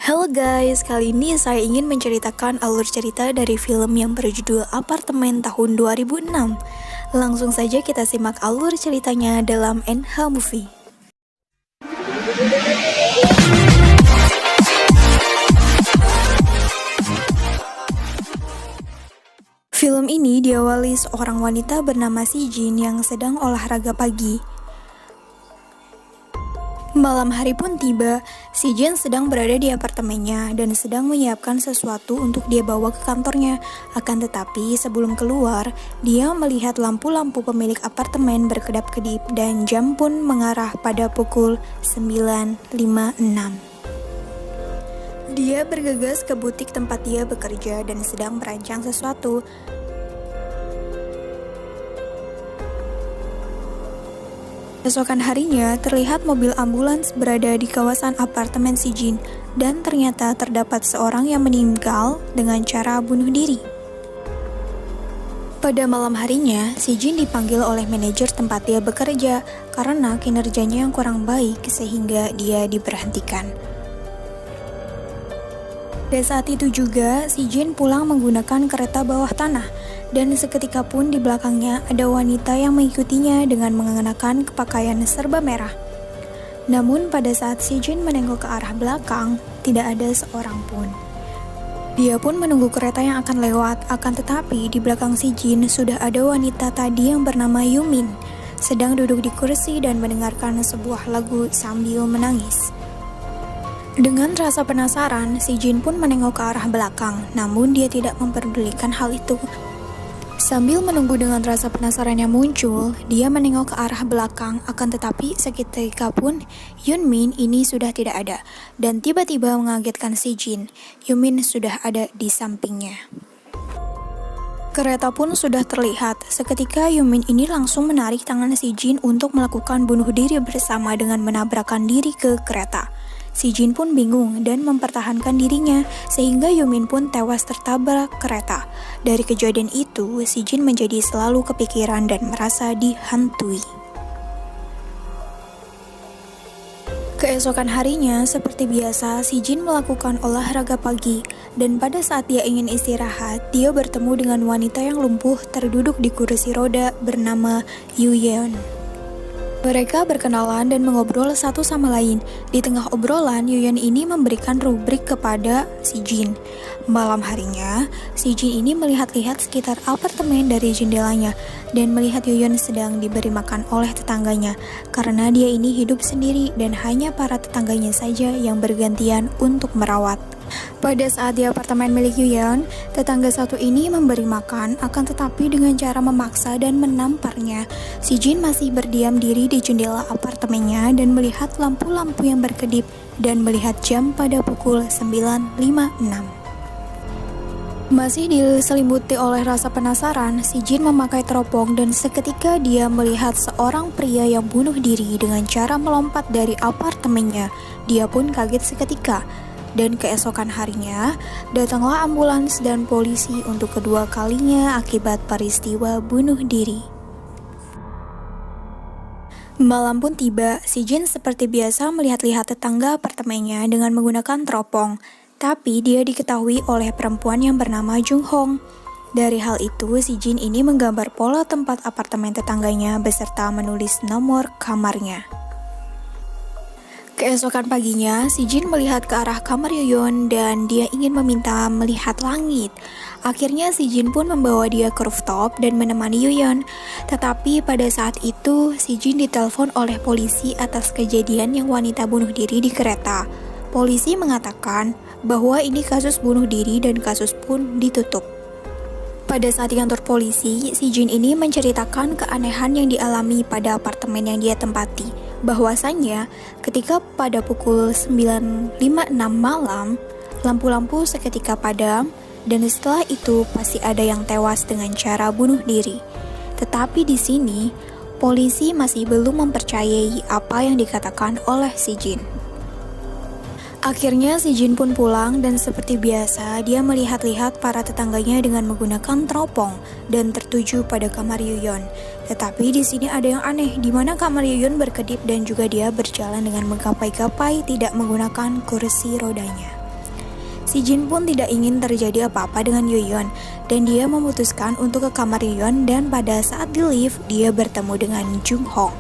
Halo guys, kali ini saya ingin menceritakan alur cerita dari film yang berjudul Apartemen tahun 2006. Langsung saja kita simak alur ceritanya dalam NH Movie. Film ini diawali seorang wanita bernama Si Jin yang sedang olahraga pagi. Malam hari pun tiba, Si Jin sedang berada di apartemennya dan sedang menyiapkan sesuatu untuk dia bawa ke kantornya. Akan tetapi sebelum keluar, dia melihat lampu-lampu pemilik apartemen berkedap-kedip dan jam pun mengarah pada pukul 9.56. Dia bergegas ke butik tempat dia bekerja dan sedang merancang sesuatu. Keesokan harinya, terlihat mobil ambulans berada di kawasan apartemen Si Jin dan ternyata terdapat seorang yang meninggal dengan cara bunuh diri. Pada malam harinya, Si Jin dipanggil oleh manajer tempat dia bekerja karena kinerjanya yang kurang baik sehingga dia diberhentikan. Dan saat itu juga, Si Jin pulang menggunakan kereta bawah tanah, dan seketika pun di belakangnya ada wanita yang mengikutinya dengan mengenakan pakaian serba merah. Namun pada saat Si Jin menengok ke arah belakang, tidak ada seorang pun. Dia pun menunggu kereta yang akan lewat, akan tetapi di belakang Si Jin sudah ada wanita tadi yang bernama Yumin, sedang duduk di kursi dan mendengarkan sebuah lagu sambil menangis. Dengan rasa penasaran, Si Jin pun menengok ke arah belakang, namun dia tidak memperdulikan hal itu. Sambil menunggu dengan rasa penasaran yang muncul, dia menengok ke arah belakang, akan tetapi seketika pun Yunmin ini sudah tidak ada, dan tiba-tiba mengagetkan Si Jin. Yumin sudah ada di sampingnya. Kereta pun sudah terlihat. Seketika Yumin ini langsung menarik tangan Si Jin untuk melakukan bunuh diri bersama dengan menabrakkan diri ke kereta. Si Jin pun bingung dan mempertahankan dirinya sehingga Yumin pun tewas tertabrak kereta. Dari kejadian itu, Si Jin menjadi selalu kepikiran dan merasa dihantui. Keesokan harinya, seperti biasa, Si Jin melakukan olahraga pagi, dan pada saat dia ingin istirahat, dia bertemu dengan wanita yang lumpuh terduduk di kursi roda bernama Yu Yeon. Mereka berkenalan dan mengobrol satu sama lain. Di tengah obrolan, Yuyeon ini memberikan rubrik kepada Si Jin. Malam harinya, Si Jin ini melihat-lihat sekitar apartemen dari jendelanya dan melihat Yuyeon sedang diberi makan oleh tetangganya karena dia ini hidup sendiri dan hanya para tetangganya saja yang bergantian untuk merawat. Pada saat di apartemen milik Yuyeon, tetangga satu ini memberi makan, akan tetapi dengan cara memaksa dan menamparnya. Si Jin masih berdiam diri di jendela apartemennya dan melihat lampu-lampu yang berkedip dan melihat jam pada pukul 9.56. Masih diselimuti oleh rasa penasaran, Si Jin memakai teropong dan seketika dia melihat seorang pria yang bunuh diri dengan cara melompat dari apartemennya. Dia pun kaget seketika. Dan keesokan harinya, datanglah ambulans dan polisi untuk kedua kalinya akibat peristiwa bunuh diri. Malam pun tiba, Si Jin seperti biasa melihat-lihat tetangga apartemennya dengan menggunakan teropong. Tapi dia diketahui oleh perempuan yang bernama Jung Hong. Dari hal itu, Si Jin ini menggambar pola tempat apartemen tetangganya beserta menulis nomor kamarnya. Keesokan paginya, Si Jin melihat ke arah kamar Yuyeon dan dia ingin meminta melihat langit. Akhirnya Si Jin pun membawa dia ke rooftop dan menemani Yuyeon. Tetapi pada saat itu, Si Jin ditelepon oleh polisi atas kejadian yang wanita bunuh diri di kereta. Polisi mengatakan bahwa ini kasus bunuh diri dan kasus pun ditutup. Pada saat di kantor polisi, Si Jin ini menceritakan keanehan yang dialami pada apartemen yang dia tempati. Bahwasannya, ketika pada pukul 9.56 malam, lampu-lampu seketika padam dan setelah itu pasti ada yang tewas dengan cara bunuh diri. Tetapi di sini, polisi masih belum mempercayai apa yang dikatakan oleh Si Jin. Akhirnya Si Jin pun pulang dan seperti biasa dia melihat-lihat para tetangganya dengan menggunakan teropong dan tertuju pada kamar Yuyeon. Tetapi di sini ada yang aneh, di mana kamar Yuyeon berkedip dan juga dia berjalan dengan menggapai-gapai tidak menggunakan kursi rodanya. Si Jin pun tidak ingin terjadi apa-apa dengan Yuyeon dan dia memutuskan untuk ke kamar Yuyeon, dan pada saat di lift dia bertemu dengan Jung Hong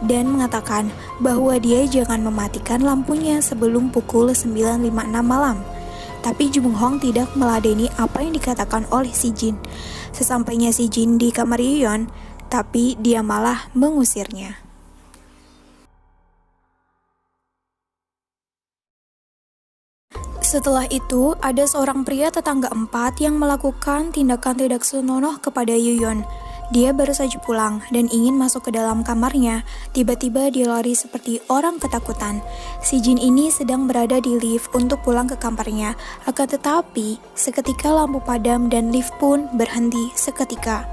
dan mengatakan bahwa dia jangan mematikan lampunya sebelum pukul 9.56 malam. Tapi Jung Hong tidak meladeni apa yang dikatakan oleh si Jin. Sesampainya si Jin di kamar Yuyeon, tapi dia malah mengusirnya. Setelah itu, ada seorang pria tetangga 4 yang melakukan tindakan tidak senonoh kepada Yuyeon. Dia baru saja pulang dan ingin masuk ke dalam kamarnya. Tiba-tiba dia lari seperti orang ketakutan. Si Jin ini sedang berada di lift untuk pulang ke kamarnya. Akan tetapi, seketika lampu padam dan lift pun berhenti seketika.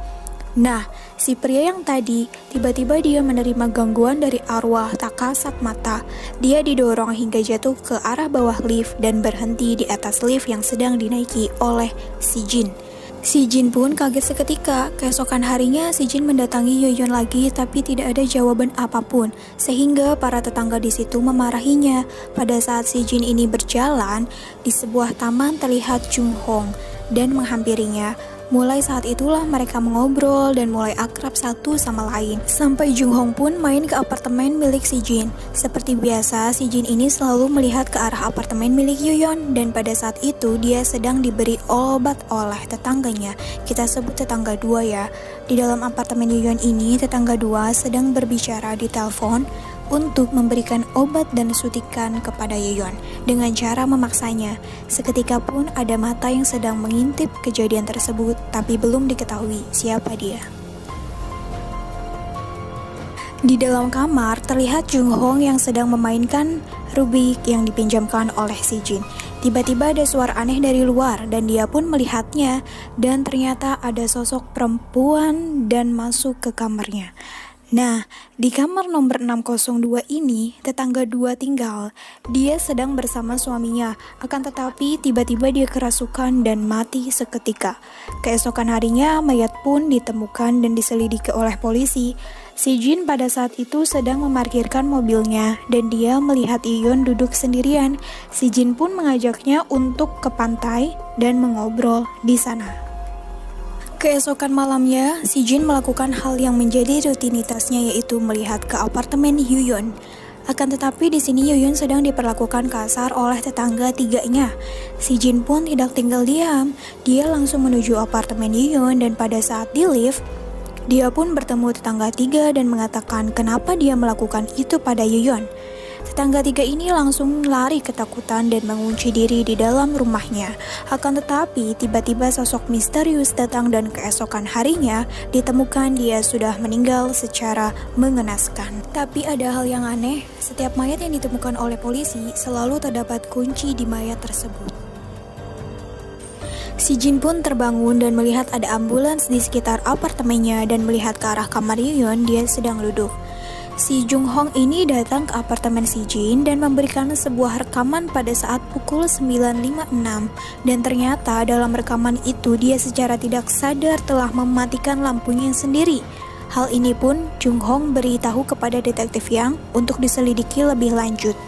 Nah, si pria yang tadi, tiba-tiba dia menerima gangguan dari arwah tak kasat mata. Dia didorong hingga jatuh ke arah bawah lift dan berhenti di atas lift yang sedang dinaiki oleh si Jin. Si Jin pun kaget seketika. Keesokan harinya si Jin mendatangi Yuyeon lagi, tapi tidak ada jawaban apapun, sehingga para tetangga di situ memarahinya. Pada saat si Jin ini berjalan, di sebuah taman terlihat Jung Hong dan menghampirinya. Mulai saat itulah mereka mengobrol dan mulai akrab satu sama lain. Sampai Jung Hong pun main ke apartemen milik si Jin. Seperti biasa, si Jin ini selalu melihat ke arah apartemen milik Yuyeon, dan pada saat itu dia sedang diberi obat oleh tetangganya. Kita sebut tetangga 2 ya. Di dalam apartemen Yuyeon ini, tetangga 2 sedang berbicara di telepon untuk memberikan obat dan suntikan kepada Yuyeon dengan cara memaksanya. Seketika pun ada mata yang sedang mengintip kejadian tersebut, tapi belum diketahui siapa dia. Di dalam kamar terlihat Jung Hong yang sedang memainkan Rubik yang dipinjamkan oleh si Jin. Tiba-tiba ada suara aneh dari luar dan dia pun melihatnya, dan ternyata ada sosok perempuan dan masuk ke kamarnya. Nah, di kamar nomor 602 ini, tetangga 2 tinggal. Dia sedang bersama suaminya, akan tetapi tiba-tiba dia kerasukan dan mati seketika. Keesokan harinya, mayat pun ditemukan dan diselidiki oleh polisi. Si Jin pada saat itu sedang memarkirkan mobilnya, dan dia melihat Yuyeon duduk sendirian. Si Jin pun mengajaknya untuk ke pantai dan mengobrol di sana. Keesokan malamnya, si Jin melakukan hal yang menjadi rutinitasnya, yaitu melihat ke apartemen Yuyeon. Akan tetapi di sini Yuyeon sedang diperlakukan kasar oleh tetangga 3-nya. Si Jin pun tidak tinggal diam. Dia langsung menuju apartemen Yuyeon, dan pada saat di lift, dia pun bertemu tetangga 3 dan mengatakan kenapa dia melakukan itu pada Yuyeon. Tetangga 3 ini langsung lari ketakutan dan mengunci diri di dalam rumahnya. Akan tetapi tiba-tiba sosok misterius datang, dan keesokan harinya ditemukan dia sudah meninggal secara mengenaskan. Tapi ada hal yang aneh, setiap mayat yang ditemukan oleh polisi selalu terdapat kunci di mayat tersebut. Si Jin pun terbangun dan melihat ada ambulans di sekitar apartemennya, dan melihat ke arah kamar Yuyeon, dia sedang duduk. Si Jung Hong ini datang ke apartemen si Jin dan memberikan sebuah rekaman pada saat pukul 9.56, dan ternyata dalam rekaman itu dia secara tidak sadar telah mematikan lampunya sendiri. Hal ini pun Jung Hong beritahu kepada detektif Yang untuk diselidiki lebih lanjut.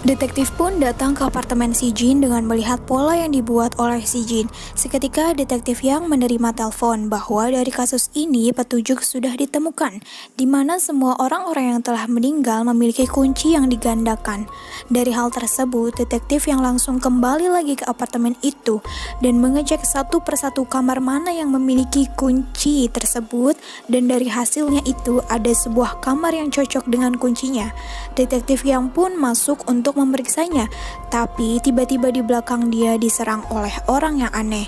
Detektif pun datang ke apartemen si Jin dengan melihat pola yang dibuat oleh si Jin. Seketika detektif Yang menerima telepon bahwa dari kasus ini petunjuk sudah ditemukan, di mana semua orang-orang yang telah meninggal memiliki kunci yang digandakan. Dari hal tersebut, detektif Yang langsung kembali lagi ke apartemen itu dan mengecek satu persatu kamar mana yang memiliki kunci tersebut, dan dari hasilnya itu ada sebuah kamar yang cocok dengan kuncinya. Detektif Yang pun masuk untuk memeriksanya, tapi tiba-tiba di belakang dia diserang oleh orang yang aneh.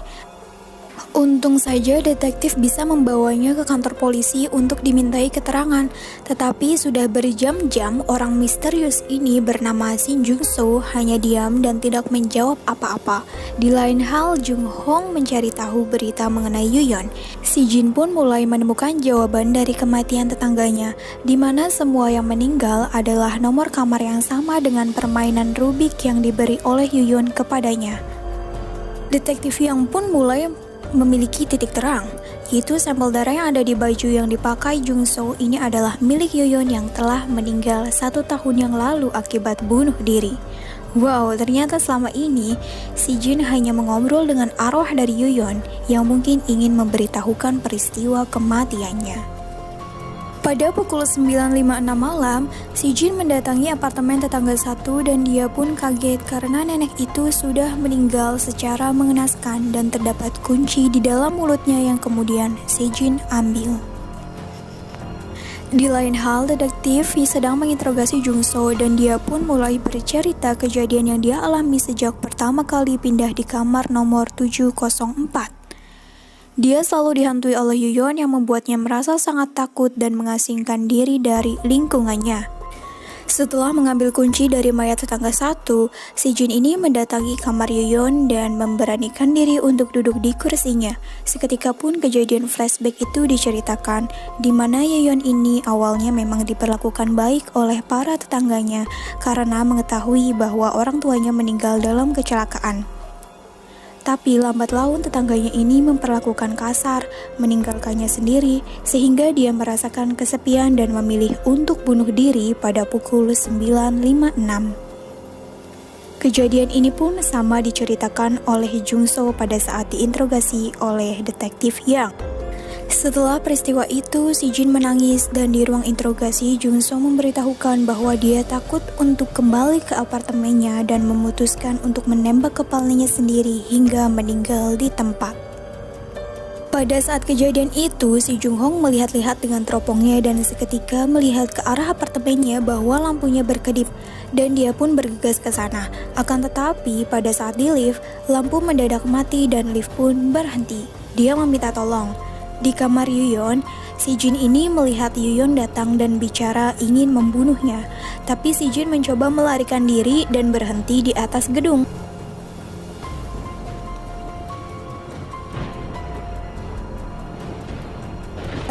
Untung saja detektif bisa membawanya ke kantor polisi untuk dimintai keterangan, tetapi sudah berjam-jam orang misterius ini bernama Shin Jung So hanya diam dan tidak menjawab apa-apa. Di lain hal, Jung Hong mencari tahu berita mengenai Yuyeon. Si Jin pun mulai menemukan jawaban dari kematian tetangganya, di mana semua yang meninggal adalah nomor kamar yang sama dengan permainan Rubik yang diberi oleh Yuyeon kepadanya. Detektif Yang pun mulai memiliki titik terang, yaitu sampel darah yang ada di baju yang dipakai Jung So ini adalah milik Yuyeon yang telah meninggal 1 tahun yang lalu akibat bunuh diri. Wow, ternyata selama ini si Jin hanya mengobrol dengan arwah dari Yuyeon yang mungkin ingin memberitahukan peristiwa kematiannya. Pada pukul 9.56 malam, si Jin mendatangi apartemen tetangga satu dan dia pun kaget karena nenek itu sudah meninggal secara mengenaskan dan terdapat kunci di dalam mulutnya yang kemudian si Jin ambil. Di lain hal, detektif sedang menginterogasi Jung-so dan dia pun mulai bercerita kejadian yang dia alami sejak pertama kali pindah di kamar nomor 704. Dia selalu dihantui oleh Yuyeon yang membuatnya merasa sangat takut dan mengasingkan diri dari lingkungannya. Setelah mengambil kunci dari mayat tetangga satu, si Jin ini mendatangi kamar Yuyeon dan memberanikan diri untuk duduk di kursinya. Seketika pun kejadian flashback itu diceritakan, di mana Yuyeon ini awalnya memang diperlakukan baik oleh para tetangganya karena mengetahui bahwa orang tuanya meninggal dalam kecelakaan. Tapi lambat laun tetangganya ini memperlakukan kasar, meninggalkannya sendiri, sehingga dia merasakan kesepian dan memilih untuk bunuh diri pada pukul 9.56. Kejadian ini pun sama diceritakan oleh Jung-so pada saat diinterogasi oleh detektif Yang. Setelah peristiwa itu, si Jin menangis dan di ruang interogasi Jung-so memberitahukan bahwa dia takut untuk kembali ke apartemennya dan memutuskan untuk menembak kepalanya sendiri hingga meninggal di tempat. Pada saat kejadian itu, si Jung-hong melihat-lihat dengan teropongnya dan seketika melihat ke arah apartemennya bahwa lampunya berkedip dan dia pun bergegas ke sana. Akan tetapi, pada saat di lift, lampu mendadak mati dan lift pun berhenti. Dia meminta tolong. Di kamar Yuyeon, si Jin ini melihat Yuyeon datang dan bicara ingin membunuhnya. Tapi si Jin mencoba melarikan diri dan berhenti di atas gedung.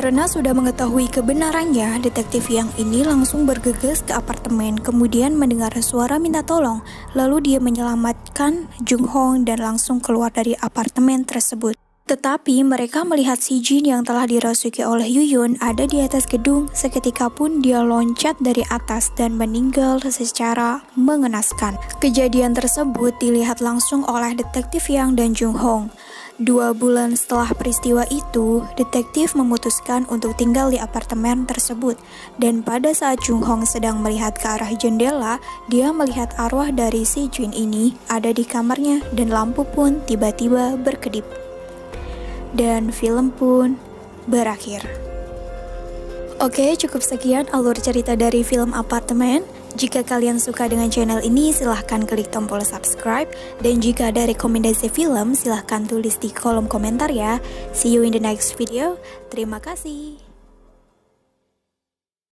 Karena sudah mengetahui kebenarannya, detektif yang ini langsung bergegas ke apartemen, kemudian mendengar suara minta tolong. Lalu dia menyelamatkan Jung-hong dan langsung keluar dari apartemen tersebut. Tetapi mereka melihat si Jin yang telah dirasuki oleh Yuyeon ada di atas gedung. Seketika pun dia loncat dari atas dan meninggal secara mengenaskan. Kejadian tersebut dilihat langsung oleh detektif Yang dan Jung-hong. 2 bulan setelah peristiwa itu, detektif memutuskan untuk tinggal di apartemen tersebut. Dan pada saat Jung-hong sedang melihat ke arah jendela, dia melihat arwah dari si Jin ini ada di kamarnya dan lampu pun tiba-tiba berkedip. Dan film pun berakhir. Oke, cukup sekian alur cerita dari film Apartemen. Jika kalian suka dengan channel ini, silahkan klik tombol subscribe. Dan jika ada rekomendasi film, silahkan tulis di kolom komentar ya. See you in the next video. Terima kasih.